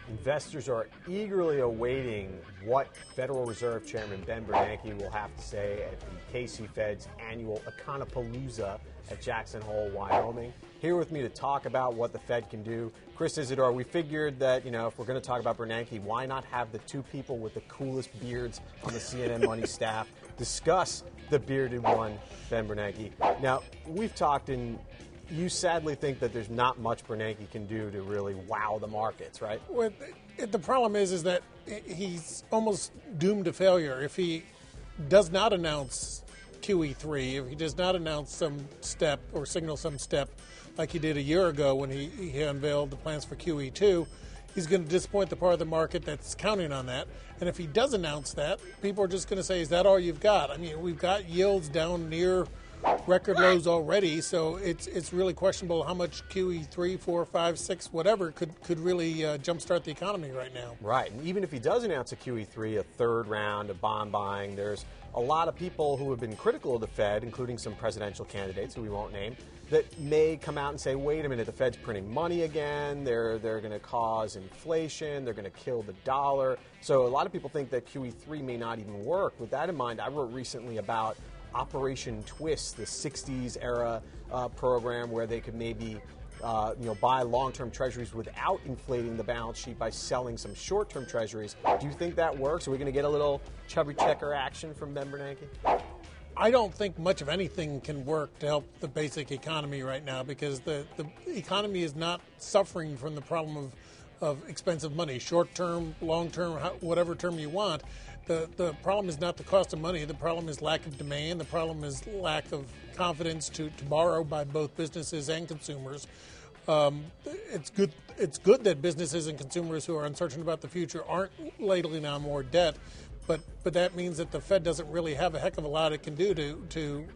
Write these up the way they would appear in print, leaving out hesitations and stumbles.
Investors are eagerly awaiting what Federal Reserve Chairman Ben Bernanke will have to say at the KC Fed's annual Econopalooza at Jackson Hole, Wyoming. Here with me to talk about what the Fed can do, Chris Isidore. We figured that, if we're going to talk about Bernanke, why not have the two people with the coolest beards on the CNN Money staff discuss the bearded one, Ben Bernanke. Now, we've talked, and you sadly think that there's not much Bernanke can do to really wow the markets, right? Well, the problem is that he's almost doomed to failure if he does not announce QE3, if he does not announce some step or signal some step like he did a year ago when he unveiled the plans for QE2. He's going to disappoint the part of the market that's counting on that. And if he does announce that, people are just going to say, is that all you've got? I mean, we've got yields down near record lows already, so it's really questionable how much QE3, 4, 5, 6, whatever could really jumpstart the economy right now. Right, and even if he does announce a QE3, a third round of bond buying, there's a lot of people who have been critical of the Fed, including some presidential candidates who we won't name, that may come out and say, wait a minute, the Fed's printing money again, they're going to cause inflation, they're going to kill the dollar. So a lot of people think that QE3 may not even work. With that in mind, I wrote recently about Operation Twist, the 60s era program where they could maybe buy long-term treasuries without inflating the balance sheet by selling some short-term treasuries. Do you think that works? Are we going to get a little chubby checker action from Ben Bernanke? I don't think much of anything can work to help the basic economy right now because the economy is not suffering from the problem of expensive money, short-term, long-term, whatever term you want. The problem is not the cost of money. The problem is lack of demand. The problem is lack of confidence to borrow by both businesses and consumers. It's good that businesses and consumers who are uncertain about the future aren't ladling on more debt, but that means that the Fed doesn't really have a heck of a lot it can do to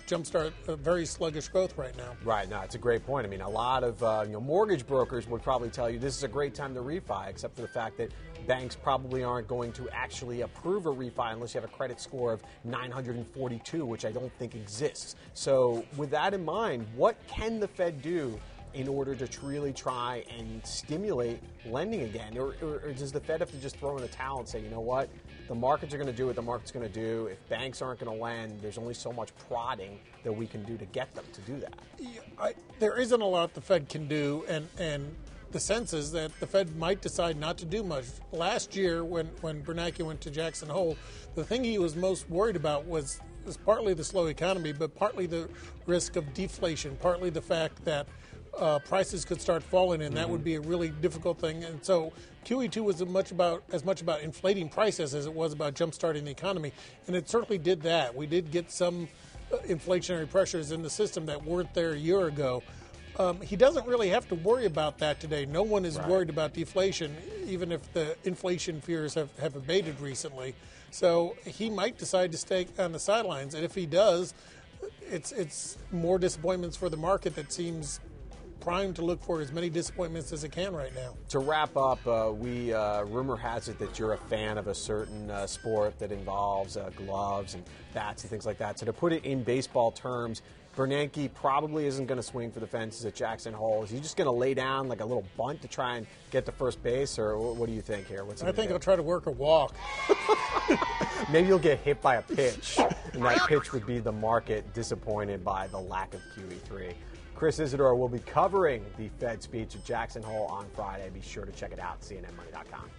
jumpstart a very sluggish growth right now. Right. No, it's a great point. I mean, a lot of mortgage brokers would probably tell you this is a great time to refi, except for the fact that banks probably aren't going to actually approve a refi unless you have a credit score of 942, which I don't think exists. So with that in mind, what can the Fed do in order to really try and stimulate lending again? Or does the Fed have to just throw in the towel and say, you know what, the markets are going to do what the market's going to do. If banks aren't going to lend, there's only so much prodding that we can do to get them to do that. Yeah, there isn't a lot the Fed can do, and the sense is that the Fed might decide not to do much. Last year, when Bernanke went to Jackson Hole, the thing he was most worried about was partly the slow economy, but partly the risk of deflation, partly the fact that prices could start falling, and that would be a really difficult thing. And so QE2 was as much about inflating prices as it was about jump-starting the economy, and it certainly did that. We did get some inflationary pressures in the system that weren't there a year ago. He doesn't really have to worry about that today. No one is worried about deflation, even if the inflation fears have abated recently. So he might decide to stay on the sidelines, and if he does, it's more disappointments for the market that seems primed to look for as many disappointments as it can right now. To wrap up, rumor has it that you're a fan of a certain sport that involves gloves and bats and things like that. So to put it in baseball terms, Bernanke probably isn't going to swing for the fences at Jackson Hole. Is he just going to lay down like a little bunt to try and get to first base, or what do you think here? I think he'll try to work a walk. Maybe you'll get hit by a pitch, and that pitch would be the market disappointed by the lack of QE3. Chris Isidore will be covering the Fed speech at Jackson Hole on Friday. Be sure to check it out, cnnmoney.com.